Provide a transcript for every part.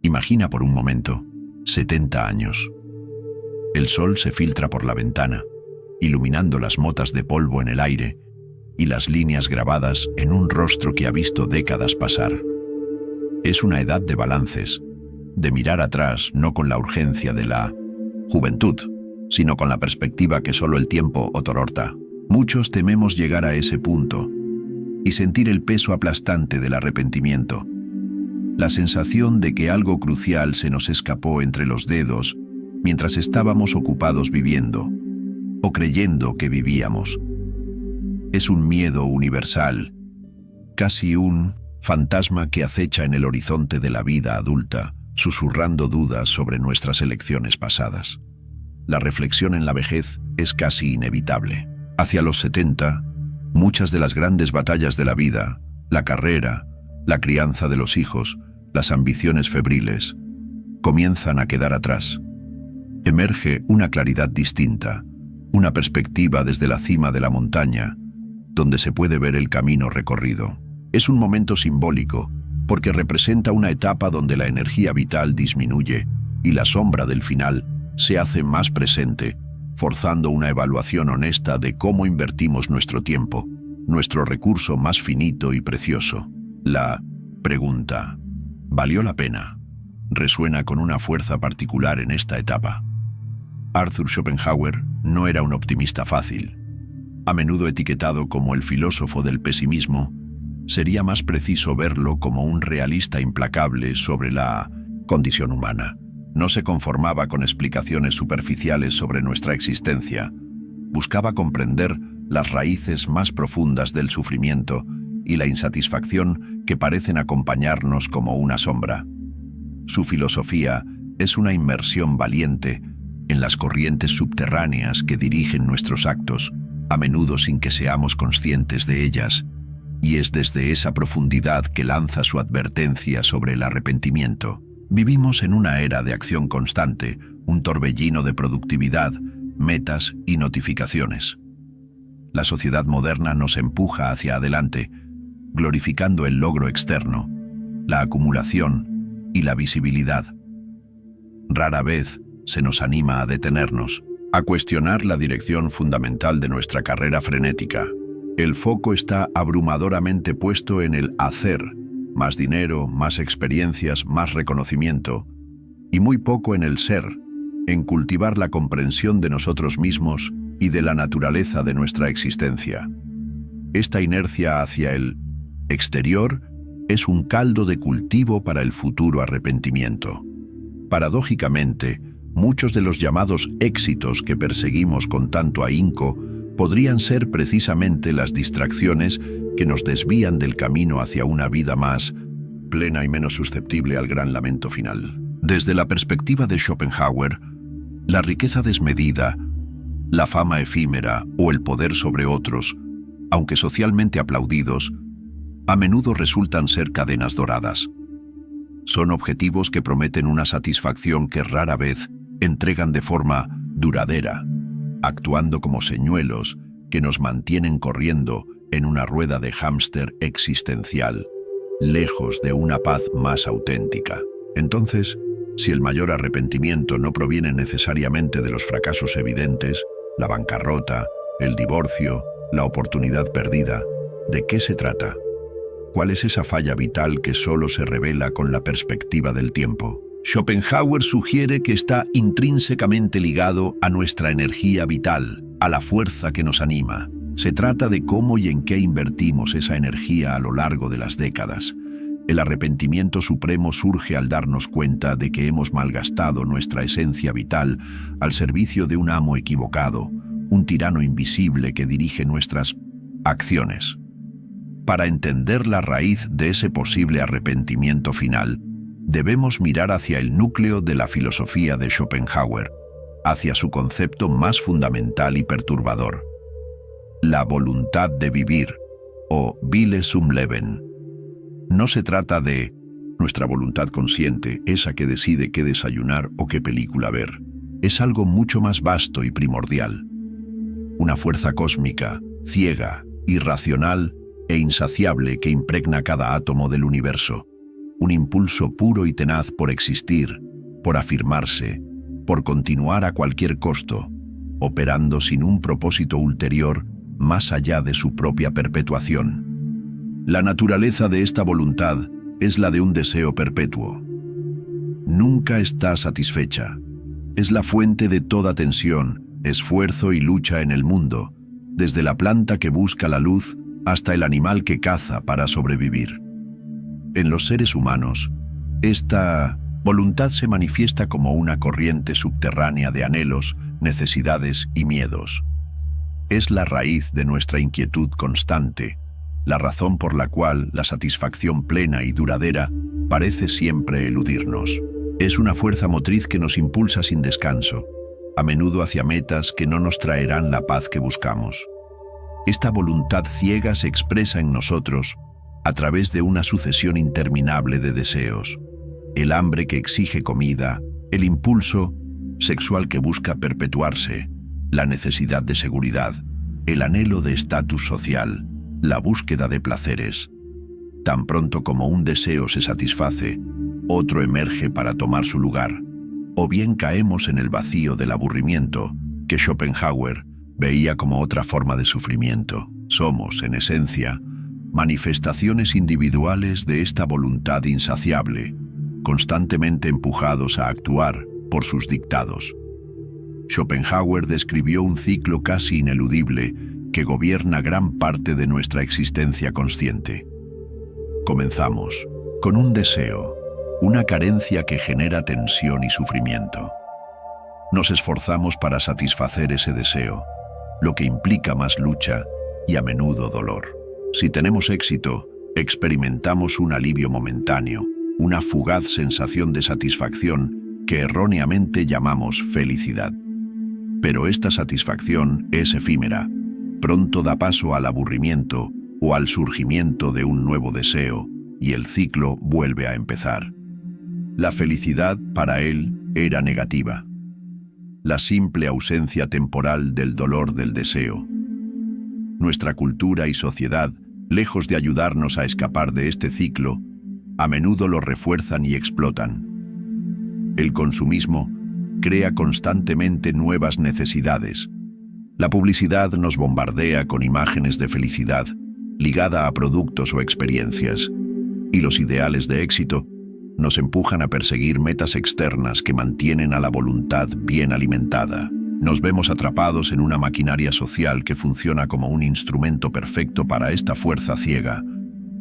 Imagina por un momento 70 años. El sol se filtra por la ventana, iluminando las motas de polvo en el aire y las líneas grabadas en un rostro que ha visto décadas pasar. Es una edad de balances, de mirar atrás no con la urgencia de la juventud, sino con la perspectiva que solo el tiempo otorga. Muchos tememos llegar a ese punto y sentir el peso aplastante del arrepentimiento, la sensación de que algo crucial se nos escapó entre los dedos mientras estábamos ocupados viviendo o creyendo que vivíamos. Es un miedo universal, casi un fantasma que acecha en el horizonte de la vida adulta, susurrando dudas sobre nuestras elecciones pasadas. La reflexión en la vejez es casi inevitable. Hacia los 70, muchas de las grandes batallas de la vida, la carrera, la crianza de los hijos, las ambiciones febriles, comienzan a quedar atrás. Emerge una claridad distinta, una perspectiva desde la cima de la montaña, donde se puede ver el camino recorrido. Es un momento simbólico, porque representa una etapa donde la energía vital disminuye y la sombra del final se hace más presente, forzando una evaluación honesta de cómo invertimos nuestro tiempo, nuestro recurso más finito y precioso. La pregunta, ¿valió la pena?, resuena con una fuerza particular en esta etapa. Arthur Schopenhauer no era un optimista fácil. A menudo etiquetado como el filósofo del pesimismo, sería más preciso verlo como un realista implacable sobre la condición humana. No se conformaba con explicaciones superficiales sobre nuestra existencia. Buscaba comprender las raíces más profundas del sufrimiento y la insatisfacción que parecen acompañarnos como una sombra. Su filosofía es una inmersión valiente en las corrientes subterráneas que dirigen nuestros actos, a menudo sin que seamos conscientes de ellas, y es desde esa profundidad que lanza su advertencia sobre el arrepentimiento. Vivimos en una era de acción constante, un torbellino de productividad, metas y notificaciones. La sociedad moderna nos empuja hacia adelante, glorificando el logro externo, la acumulación y la visibilidad. Rara vez se nos anima a detenernos, a cuestionar la dirección fundamental de nuestra carrera frenética. El foco está abrumadoramente puesto en el hacer, más dinero, más experiencias, más reconocimiento, y muy poco en el ser, en cultivar la comprensión de nosotros mismos y de la naturaleza de nuestra existencia. Esta inercia hacia el exterior es un caldo de cultivo para el futuro arrepentimiento. Paradójicamente, muchos de los llamados éxitos que perseguimos con tanto ahínco podrían ser precisamente las distracciones que nos desvían del camino hacia una vida más plena y menos susceptible al gran lamento final. Desde la perspectiva de Schopenhauer, la riqueza desmedida, la fama efímera o el poder sobre otros, aunque socialmente aplaudidos, a menudo resultan ser cadenas doradas. Son objetivos que prometen una satisfacción que rara vez entregan de forma duradera, actuando como señuelos que nos mantienen corriendo en una rueda de hámster existencial, lejos de una paz más auténtica. Entonces, si el mayor arrepentimiento no proviene necesariamente de los fracasos evidentes, la bancarrota, el divorcio, la oportunidad perdida, ¿de qué se trata? ¿Cuál es esa falla vital que solo se revela con la perspectiva del tiempo? Schopenhauer sugiere que está intrínsecamente ligado a nuestra energía vital, a la fuerza que nos anima. Se trata de cómo y en qué invertimos esa energía a lo largo de las décadas. El arrepentimiento supremo surge al darnos cuenta de que hemos malgastado nuestra esencia vital al servicio de un amo equivocado, un tirano invisible que dirige nuestras acciones. Para entender la raíz de ese posible arrepentimiento final, debemos mirar hacia el núcleo de la filosofía de Schopenhauer, hacia su concepto más fundamental y perturbador: la voluntad de vivir, o Wille zum Leben. No se trata de nuestra voluntad consciente, esa que decide qué desayunar o qué película ver. Es algo mucho más vasto y primordial. Una fuerza cósmica, ciega, irracional e insaciable que impregna cada átomo del universo. un impulso puro y tenaz por existir, por afirmarse, por continuar a cualquier costo, operando sin un propósito ulterior más allá de su propia perpetuación. La naturaleza de esta voluntad es la de un deseo perpetuo. Nunca está satisfecha. Es la fuente de toda tensión, esfuerzo y lucha en el mundo, desde la planta que busca la luz hasta el animal que caza para sobrevivir. En los seres humanos, esta voluntad se manifiesta como una corriente subterránea de anhelos, necesidades y miedos. Es la raíz de nuestra inquietud constante, la razón por la cual la satisfacción plena y duradera parece siempre eludirnos. Es una fuerza motriz que nos impulsa sin descanso, a menudo hacia metas que no nos traerán la paz que buscamos. Esta voluntad ciega se expresa en nosotros a través de una sucesión interminable de deseos. El hambre que exige comida, el impulso sexual que busca perpetuarse, la necesidad de seguridad, el anhelo de estatus social, la búsqueda de placeres. Tan pronto como un deseo se satisface, otro emerge para tomar su lugar, o bien caemos en el vacío del aburrimiento, que Schopenhauer veía como otra forma de sufrimiento. Somos, en esencia, manifestaciones individuales de esta voluntad insaciable, constantemente empujados a actuar por sus dictados. Schopenhauer describió un ciclo casi ineludible que gobierna gran parte de nuestra existencia consciente. Comenzamos con un deseo, una carencia que genera tensión y sufrimiento. Nos esforzamos para satisfacer ese deseo, lo que implica más lucha y a menudo dolor. Si tenemos éxito, experimentamos un alivio momentáneo, una fugaz sensación de satisfacción que erróneamente llamamos felicidad. Pero esta satisfacción es efímera, pronto da paso al aburrimiento o al surgimiento de un nuevo deseo, y el ciclo vuelve a empezar. La felicidad para él era negativa. La simple ausencia temporal del dolor del deseo. Nuestra cultura y sociedad, lejos de ayudarnos a escapar de este ciclo, a menudo lo refuerzan y explotan. El consumismo crea constantemente nuevas necesidades. La publicidad nos bombardea con imágenes de felicidad, ligada a productos o experiencias, y los ideales de éxito nos empujan a perseguir metas externas que mantienen a la voluntad bien alimentada. Nos vemos atrapados en una maquinaria social que funciona como un instrumento perfecto para esta fuerza ciega,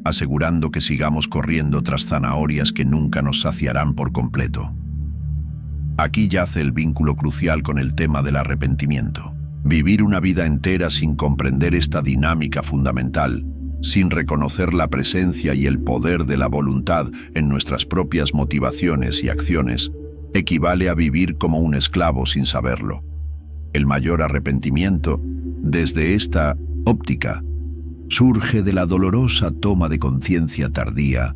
asegurando que sigamos corriendo tras zanahorias que nunca nos saciarán por completo. Aquí yace el vínculo crucial con el tema del arrepentimiento. Vivir una vida entera sin comprender esta dinámica fundamental, sin reconocer la presencia y el poder de la voluntad en nuestras propias motivaciones y acciones, equivale a vivir como un esclavo sin saberlo. El mayor arrepentimiento, desde esta óptica, surge de la dolorosa toma de conciencia tardía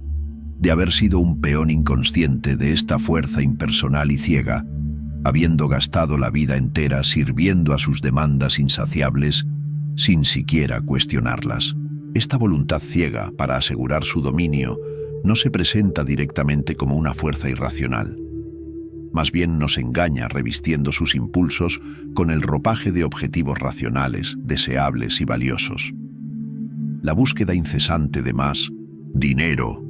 de haber sido un peón inconsciente de esta fuerza impersonal y ciega, habiendo gastado la vida entera sirviendo a sus demandas insaciables sin siquiera cuestionarlas. Esta voluntad ciega para asegurar su dominio no se presenta directamente como una fuerza irracional. Más bien nos engaña revistiendo sus impulsos con el ropaje de objetivos racionales, deseables y valiosos. La búsqueda incesante de más, dinero,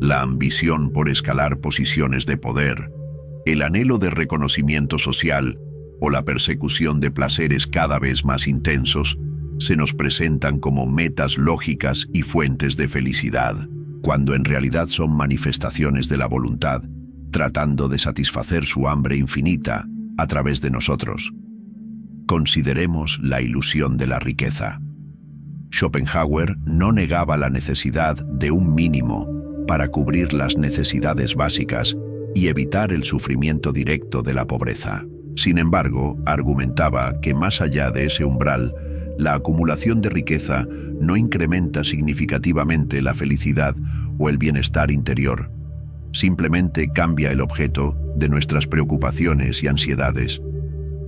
la ambición por escalar posiciones de poder, el anhelo de reconocimiento social o la persecución de placeres cada vez más intensos se nos presentan como metas lógicas y fuentes de felicidad, cuando en realidad son manifestaciones de la voluntad, tratando de satisfacer su hambre infinita a través de nosotros. Consideremos la ilusión de la riqueza. Schopenhauer no negaba la necesidad de un mínimo para cubrir las necesidades básicas y evitar el sufrimiento directo de la pobreza. Sin embargo, argumentaba que más allá de ese umbral, la acumulación de riqueza no incrementa significativamente la felicidad o el bienestar interior. Simplemente cambia el objeto de nuestras preocupaciones y ansiedades.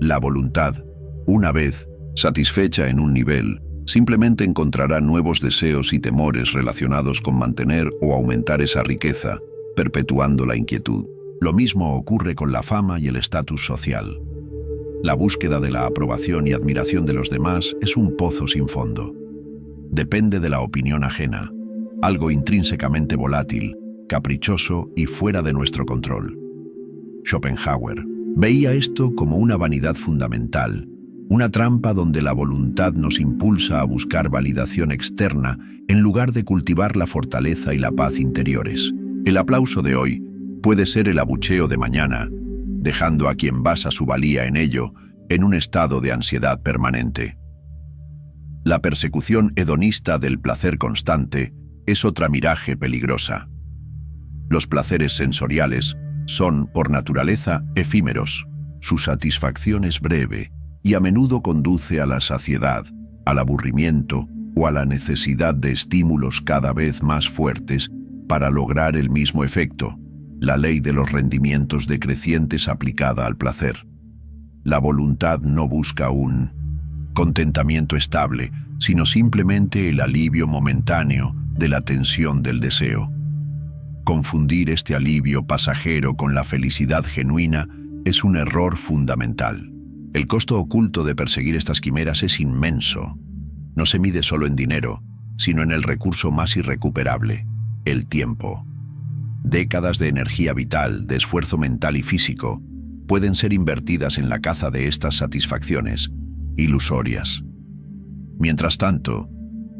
La voluntad, una vez satisfecha en un nivel, simplemente encontrará nuevos deseos y temores relacionados con mantener o aumentar esa riqueza, perpetuando la inquietud. Lo mismo ocurre con la fama y el estatus social. La búsqueda de la aprobación y admiración de los demás es un pozo sin fondo. Depende de la opinión ajena, algo intrínsecamente volátil, caprichoso y fuera de nuestro control. Schopenhauer veía esto como una vanidad fundamental, una trampa donde la voluntad nos impulsa a buscar validación externa en lugar de cultivar la fortaleza y la paz interiores. El aplauso de hoy puede ser el abucheo de mañana, dejando a quien basa su valía en ello en un estado de ansiedad permanente. La persecución hedonista del placer constante es otra miraje peligrosa. Los placeres sensoriales son, por naturaleza, efímeros. Su satisfacción es breve y a menudo conduce a la saciedad, al aburrimiento o a la necesidad de estímulos cada vez más fuertes para lograr el mismo efecto, la ley de los rendimientos decrecientes aplicada al placer. La voluntad no busca un contentamiento estable, sino simplemente el alivio momentáneo de la tensión del deseo. Confundir este alivio pasajero con la felicidad genuina es un error fundamental. El costo oculto de perseguir estas quimeras es inmenso. No se mide solo en dinero, sino en el recurso más irrecuperable, el tiempo. Décadas de energía vital, de esfuerzo mental y físico, pueden ser invertidas en la caza de estas satisfacciones ilusorias. Mientras tanto,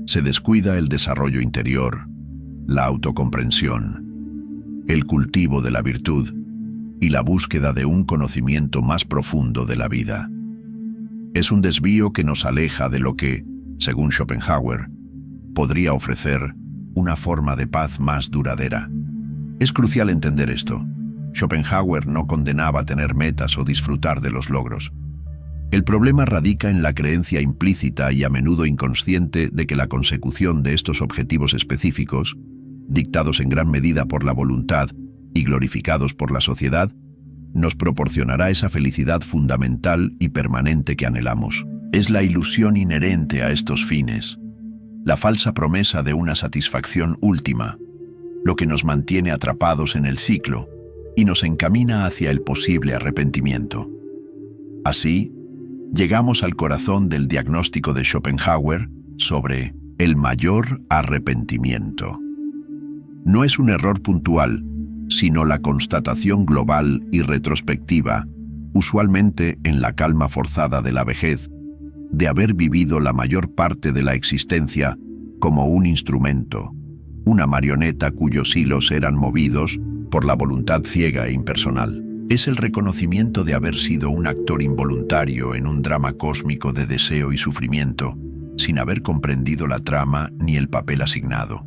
se descuida el desarrollo interior, la autocomprensión, el cultivo de la virtud y la búsqueda de un conocimiento más profundo de la vida. Es un desvío que nos aleja de lo que, según Schopenhauer, podría ofrecer una forma de paz más duradera. Es crucial entender esto. Schopenhauer no condenaba tener metas o disfrutar de los logros. El problema radica en la creencia implícita y a menudo inconsciente de que la consecución de estos objetivos específicos, dictados en gran medida por la voluntad y glorificados por la sociedad, nos proporcionará esa felicidad fundamental y permanente que anhelamos. Es la ilusión inherente a estos fines, la falsa promesa de una satisfacción última, lo que nos mantiene atrapados en el ciclo y nos encamina hacia el posible arrepentimiento. Así, llegamos al corazón del diagnóstico de Schopenhauer sobre el mayor arrepentimiento. No es un error puntual, sino la constatación global y retrospectiva, usualmente en la calma forzada de la vejez, de haber vivido la mayor parte de la existencia como un instrumento, una marioneta cuyos hilos eran movidos por la voluntad ciega e impersonal. Es el reconocimiento de haber sido un actor involuntario en un drama cósmico de deseo y sufrimiento, sin haber comprendido la trama ni el papel asignado.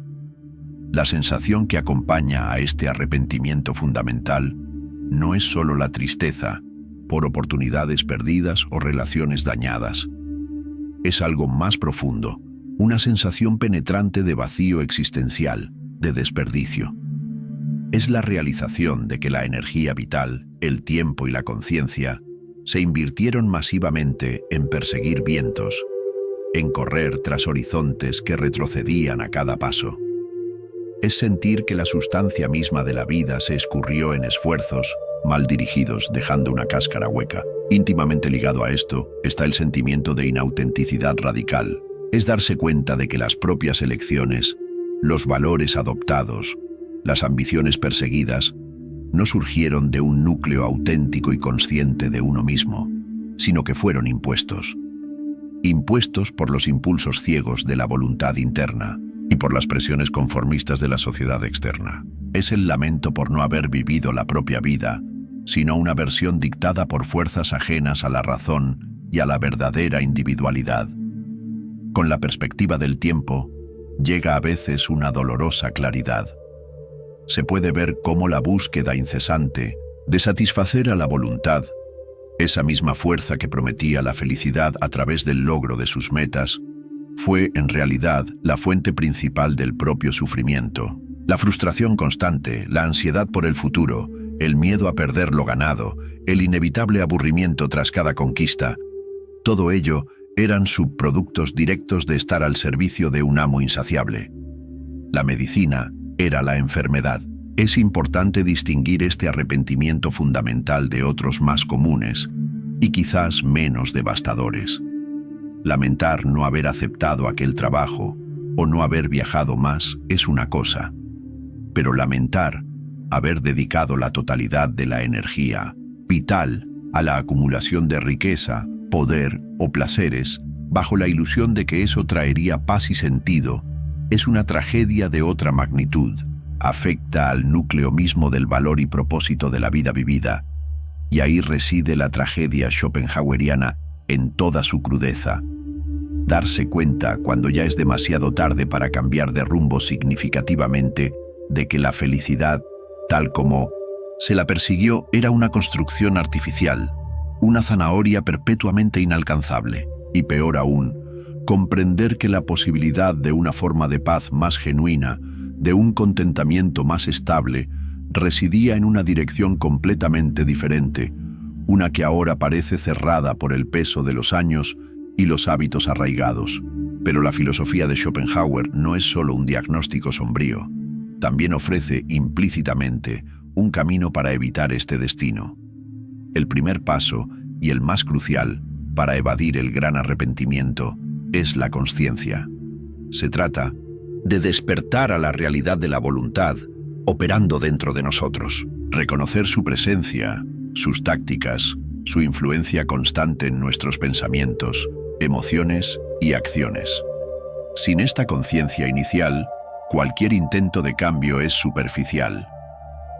La sensación que acompaña a este arrepentimiento fundamental no es solo la tristeza por oportunidades perdidas o relaciones dañadas. Es algo más profundo, una sensación penetrante de vacío existencial, de desperdicio. Es la realización de que la energía vital, el tiempo y la conciencia se invirtieron masivamente en perseguir vientos, en correr tras horizontes que retrocedían a cada paso. Es sentir que la sustancia misma de la vida se escurrió en esfuerzos mal dirigidos, dejando una cáscara hueca. Íntimamente ligado a esto está el sentimiento de inautenticidad radical. Es darse cuenta de que las propias elecciones, los valores adoptados, las ambiciones perseguidas, no surgieron de un núcleo auténtico y consciente de uno mismo, sino que fueron impuestos. Impuestos por los impulsos ciegos de la voluntad interna y por las presiones conformistas de la sociedad externa. Es el lamento por no haber vivido la propia vida, sino una versión dictada por fuerzas ajenas a la razón y a la verdadera individualidad. Con la perspectiva del tiempo, llega a veces una dolorosa claridad. Se puede ver cómo la búsqueda incesante de satisfacer a la voluntad, esa misma fuerza que prometía la felicidad a través del logro de sus metas, fue en realidad la fuente principal del propio sufrimiento. La frustración constante, la ansiedad por el futuro, el miedo a perder lo ganado, el inevitable aburrimiento tras cada conquista, todo ello eran subproductos directos de estar al servicio de un amo insaciable. La medicina era la enfermedad. Es importante distinguir este arrepentimiento fundamental de otros más comunes y quizás menos devastadores. Lamentar no haber aceptado aquel trabajo o no haber viajado más es una cosa, pero lamentar haber dedicado la totalidad de la energía vital a la acumulación de riqueza, poder o placeres, bajo la ilusión de que eso traería paz y sentido, es una tragedia de otra magnitud. Afecta al núcleo mismo del valor y propósito de la vida vivida, y ahí reside la tragedia schopenhaueriana en toda su crudeza. Darse cuenta, cuando ya es demasiado tarde para cambiar de rumbo significativamente, de que la felicidad, tal como se la persiguió, era una construcción artificial, una zanahoria perpetuamente inalcanzable, y peor aún, comprender que la posibilidad de una forma de paz más genuina, de un contentamiento más estable, residía en una dirección completamente diferente, una que ahora parece cerrada por el peso de los años y los hábitos arraigados. Pero la filosofía de Schopenhauer no es solo un diagnóstico sombrío, también ofrece implícitamente un camino para evitar este destino. El primer paso, y el más crucial, para evadir el gran arrepentimiento, es la consciencia. Se trata de despertar a la realidad de la voluntad, operando dentro de nosotros, reconocer su presencia, sus tácticas, su influencia constante en nuestros pensamientos, emociones y acciones. Sin esta conciencia inicial, cualquier intento de cambio es superficial.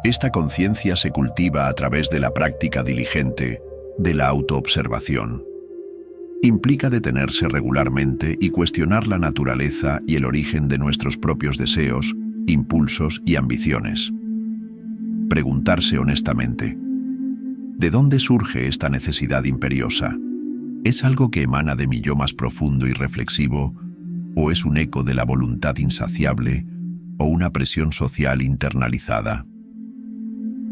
Esta conciencia se cultiva a través de la práctica diligente, de la autoobservación. Implica detenerse regularmente y cuestionar la naturaleza y el origen de nuestros propios deseos, impulsos y ambiciones. Preguntarse honestamente: ¿de dónde surge esta necesidad imperiosa? ¿Es algo que emana de mi yo más profundo y reflexivo, o es un eco de la voluntad insaciable o una presión social internalizada?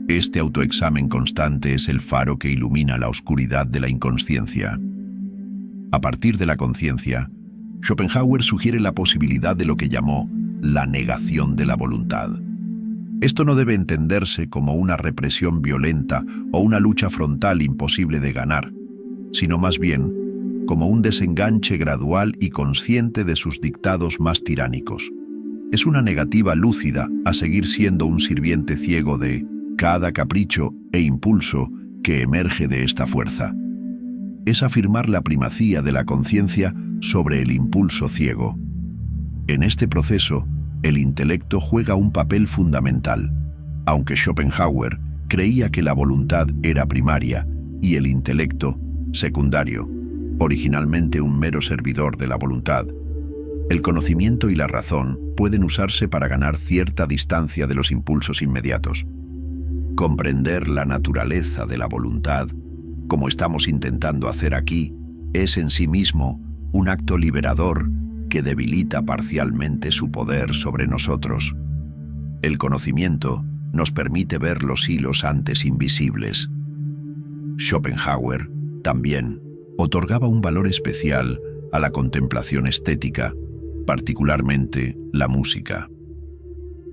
Este autoexamen constante es el faro que ilumina la oscuridad de la inconsciencia. A partir de la conciencia, Schopenhauer sugiere la posibilidad de lo que llamó la negación de la voluntad. Esto no debe entenderse como una represión violenta o una lucha frontal imposible de ganar, sino más bien como un desenganche gradual y consciente de sus dictados más tiránicos. Es una negativa lúcida a seguir siendo un sirviente ciego de cada capricho e impulso que emerge de esta fuerza. Es afirmar la primacía de la conciencia sobre el impulso ciego. En este proceso, el intelecto juega un papel fundamental, aunque Schopenhauer creía que la voluntad era primaria y el intelecto secundario, originalmente un mero servidor de la voluntad. El conocimiento y la razón pueden usarse para ganar cierta distancia de los impulsos inmediatos. Comprender la naturaleza de la voluntad, como estamos intentando hacer aquí, es en sí mismo un acto liberador que debilita parcialmente su poder sobre nosotros. El conocimiento nos permite ver los hilos antes invisibles. Schopenhauer también otorgaba un valor especial a la contemplación estética, particularmente la música.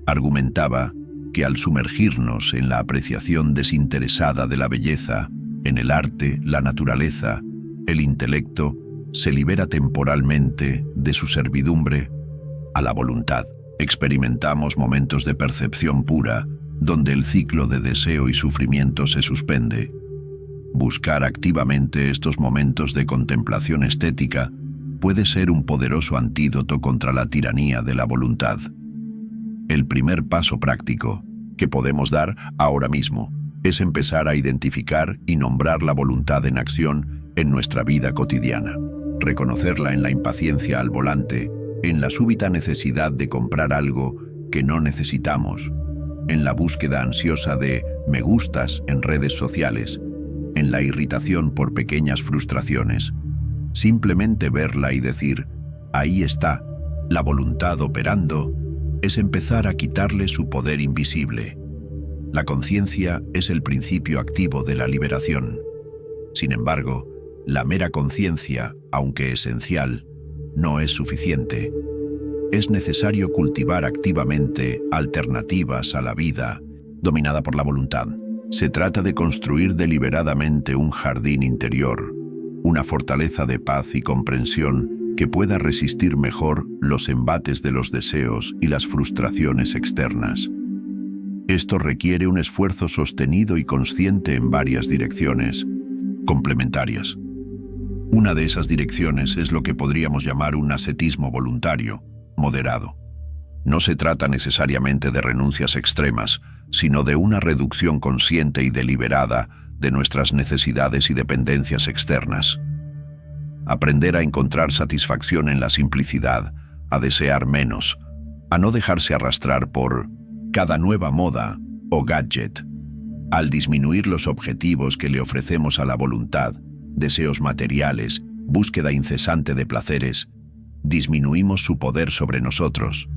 Argumentaba que al sumergirnos en la apreciación desinteresada de la belleza, en el arte, la naturaleza, el intelecto se libera temporalmente de su servidumbre a la voluntad. Experimentamos momentos de percepción pura, donde el ciclo de deseo y sufrimiento se suspende. Buscar activamente estos momentos de contemplación estética puede ser un poderoso antídoto contra la tiranía de la voluntad. El primer paso práctico que podemos dar ahora mismo es empezar a identificar y nombrar la voluntad en acción en nuestra vida cotidiana. Reconocerla en la impaciencia al volante, en la súbita necesidad de comprar algo que no necesitamos, en la búsqueda ansiosa de me gustas en redes sociales, en la irritación por pequeñas frustraciones. Simplemente verla y decir, ahí está, la voluntad operando, es empezar a quitarle su poder invisible. La conciencia es el principio activo de la liberación. Sin embargo, la mera conciencia, aunque esencial, no es suficiente. es necesario cultivar activamente alternativas a la vida dominada por la voluntad. Se trata de construir deliberadamente un jardín interior, una fortaleza de paz y comprensión que pueda resistir mejor los embates de los deseos y las frustraciones externas. Esto requiere un esfuerzo sostenido y consciente en varias direcciones, complementarias. Una de esas direcciones es lo que podríamos llamar un ascetismo voluntario, moderado. No se trata necesariamente de renuncias extremas, sino de una reducción consciente y deliberada de nuestras necesidades y dependencias externas. Aprender a encontrar satisfacción en la simplicidad, a desear menos, a no dejarse arrastrar por cada nueva moda o gadget. Al disminuir los objetivos que le ofrecemos a la voluntad, deseos materiales, búsqueda incesante de placeres, disminuimos su poder sobre nosotros.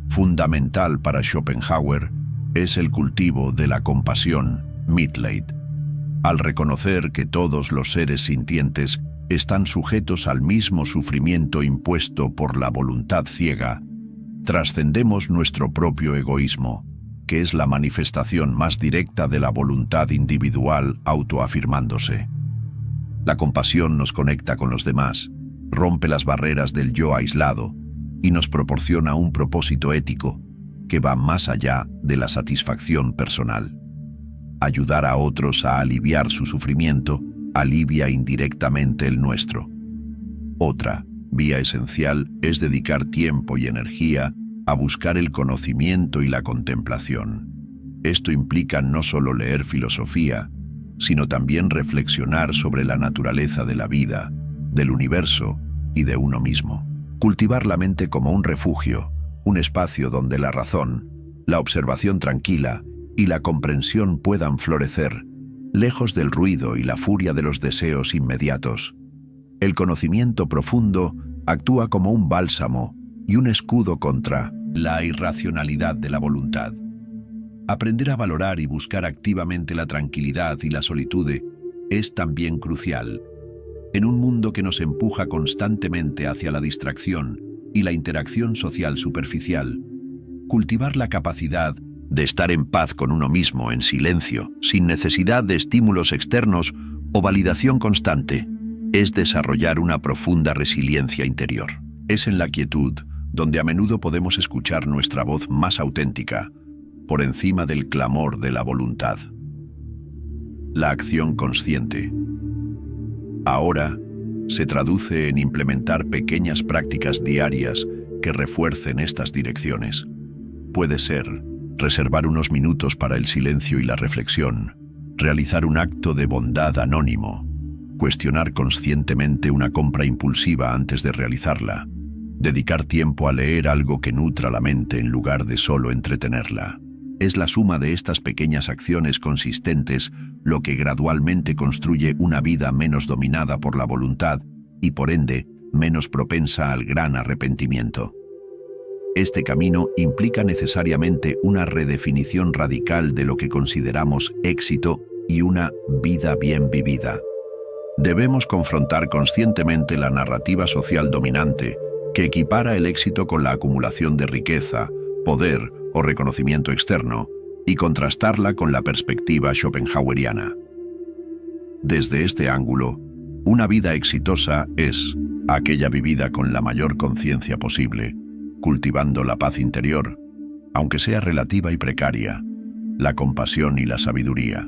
Fundamental para Schopenhauer es el cultivo de la compasión, Mitleid. Al reconocer que todos los seres sintientes están sujetos al mismo sufrimiento impuesto por la voluntad ciega, trascendemos nuestro propio egoísmo, que es la manifestación más directa de la voluntad individual autoafirmándose. La compasión nos conecta con los demás, rompe las barreras del yo aislado y nos proporciona un propósito ético que va más allá de la satisfacción personal. Ayudar a otros a aliviar su sufrimiento alivia indirectamente el nuestro. Otra vía esencial es dedicar tiempo y energía a buscar el conocimiento y la contemplación. Esto implica no solo leer filosofía, sino también reflexionar sobre la naturaleza de la vida, del universo y de uno mismo. Cultivar la mente como un refugio, un espacio donde la razón, la observación tranquila y la comprensión puedan florecer, lejos del ruido y la furia de los deseos inmediatos. El conocimiento profundo actúa como un bálsamo y un escudo contra la irracionalidad de la voluntad. Aprender a valorar y buscar activamente la tranquilidad y la solitud es también crucial. En un mundo que nos empuja constantemente hacia la distracción y la interacción social superficial, cultivar la capacidad de estar en paz con uno mismo, en silencio, sin necesidad de estímulos externos o validación constante, es desarrollar una profunda resiliencia interior. Es en la quietud donde a menudo podemos escuchar nuestra voz más auténtica, por encima del clamor de la voluntad. La acción consciente. Ahora se traduce en implementar pequeñas prácticas diarias que refuercen estas direcciones. Puede ser reservar unos minutos para el silencio y la reflexión, realizar un acto de bondad anónimo, cuestionar conscientemente una compra impulsiva antes de realizarla, dedicar tiempo a leer algo que nutra la mente en lugar de solo entretenerla. Es la suma de estas pequeñas acciones consistentes lo que gradualmente construye una vida menos dominada por la voluntad y, por ende, menos propensa al gran arrepentimiento. Este camino implica necesariamente una redefinición radical de lo que consideramos éxito y una vida bien vivida. Debemos confrontar conscientemente la narrativa social dominante que equipara el éxito con la acumulación de riqueza, poder o reconocimiento externo y contrastarla con la perspectiva schopenhaueriana. Desde este ángulo, una vida exitosa es aquella vivida con la mayor conciencia posible, cultivando la paz interior, aunque sea relativa y precaria, la compasión y la sabiduría.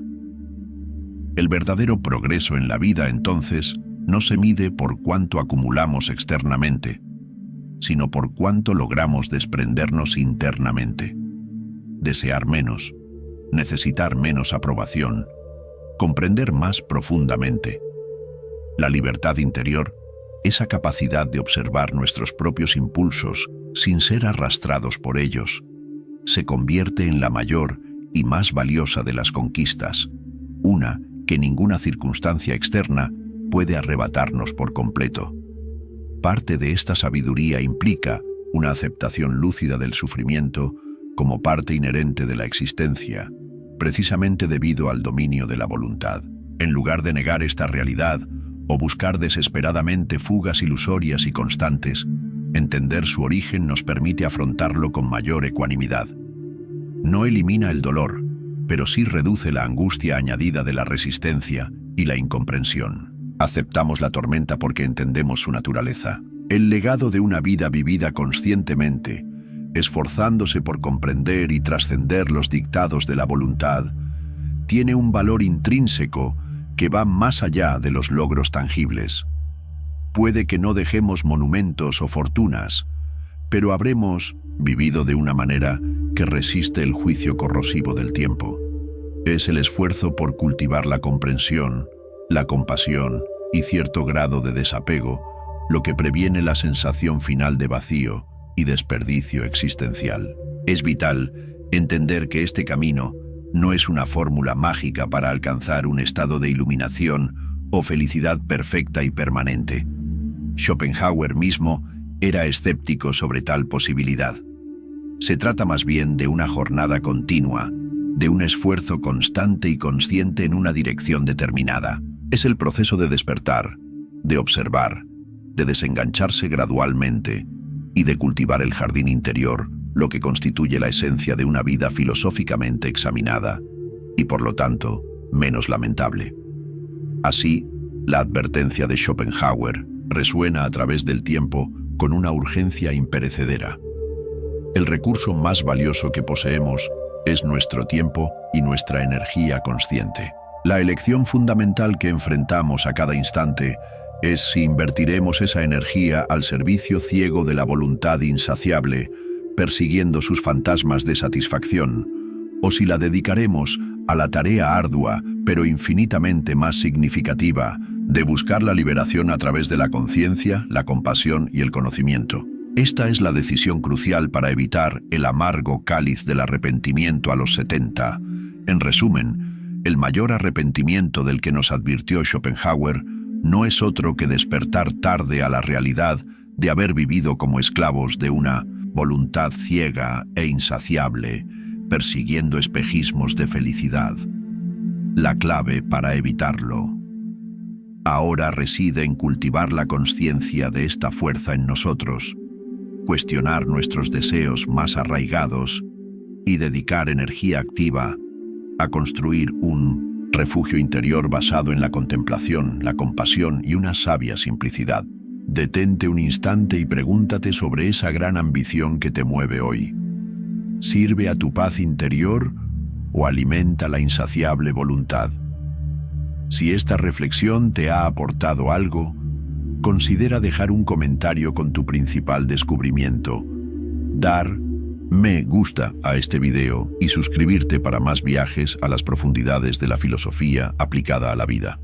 El verdadero progreso en la vida, entonces, no se mide por cuánto acumulamos externamente, sino por cuánto logramos desprendernos internamente. Desear menos, necesitar menos aprobación, comprender más profundamente. La libertad interior, esa capacidad de observar nuestros propios impulsos sin ser arrastrados por ellos, se convierte en la mayor y más valiosa de las conquistas, una que ninguna circunstancia externa puede arrebatarnos por completo. Parte de esta sabiduría implica una aceptación lúcida del sufrimiento como parte inherente de la existencia, precisamente debido al dominio de la voluntad. En lugar de negar esta realidad o buscar desesperadamente fugas ilusorias y constantes, Entender su origen nos permite afrontarlo con mayor ecuanimidad. No elimina el dolor, pero sí reduce la angustia añadida de la resistencia y la incomprensión. Aceptamos la tormenta porque entendemos su naturaleza. El legado de una vida vivida conscientemente, esforzándose por comprender y trascender los dictados de la voluntad, tiene un valor intrínseco que va más allá de los logros tangibles. Puede que no dejemos monumentos o fortunas, pero habremos vivido de una manera que resiste el juicio corrosivo del tiempo. Es el esfuerzo por cultivar la comprensión, la compasión y cierto grado de desapego lo que previene la sensación final de vacío y desperdicio existencial. Es vital entender que este camino no es una fórmula mágica para alcanzar un estado de iluminación o felicidad perfecta y permanente. Schopenhauer mismo era escéptico sobre tal posibilidad. Se trata más bien de una jornada continua, de un esfuerzo constante y consciente en una dirección determinada. Es el proceso de despertar, de observar, de desengancharse gradualmente y de cultivar el jardín interior, lo que constituye la esencia de una vida filosóficamente examinada y, por lo tanto, menos lamentable. Así, la advertencia de Schopenhauer resuena a través del tiempo con una urgencia imperecedera. El recurso más valioso que poseemos es nuestro tiempo y nuestra energía consciente. La elección fundamental que enfrentamos a cada instante es si invertiremos esa energía al servicio ciego de la voluntad insaciable, persiguiendo sus fantasmas de satisfacción, o si la dedicaremos a la tarea ardua, pero infinitamente más significativa, de buscar la liberación a través de la conciencia, la compasión y el conocimiento. Esta es la decisión crucial para evitar el amargo cáliz del arrepentimiento a los 70. En resumen, el mayor arrepentimiento del que nos advirtió Schopenhauer no es otro que despertar tarde a la realidad de haber vivido como esclavos de una voluntad ciega e insaciable, persiguiendo espejismos de felicidad. La clave para evitarlo ahora reside en cultivar la consciencia de esta fuerza en nosotros, cuestionar nuestros deseos más arraigados y dedicar energía activa a construir un refugio interior basado en la contemplación, la compasión y una sabia simplicidad. Detente un instante y pregúntate sobre esa gran ambición que te mueve hoy. ¿Sirve a tu paz interior o alimenta la insaciable voluntad? Si esta reflexión te ha aportado algo, considera dejar un comentario con tu principal descubrimiento, dar me gusta a este video y suscribirte para más viajes a las profundidades de la filosofía aplicada a la vida.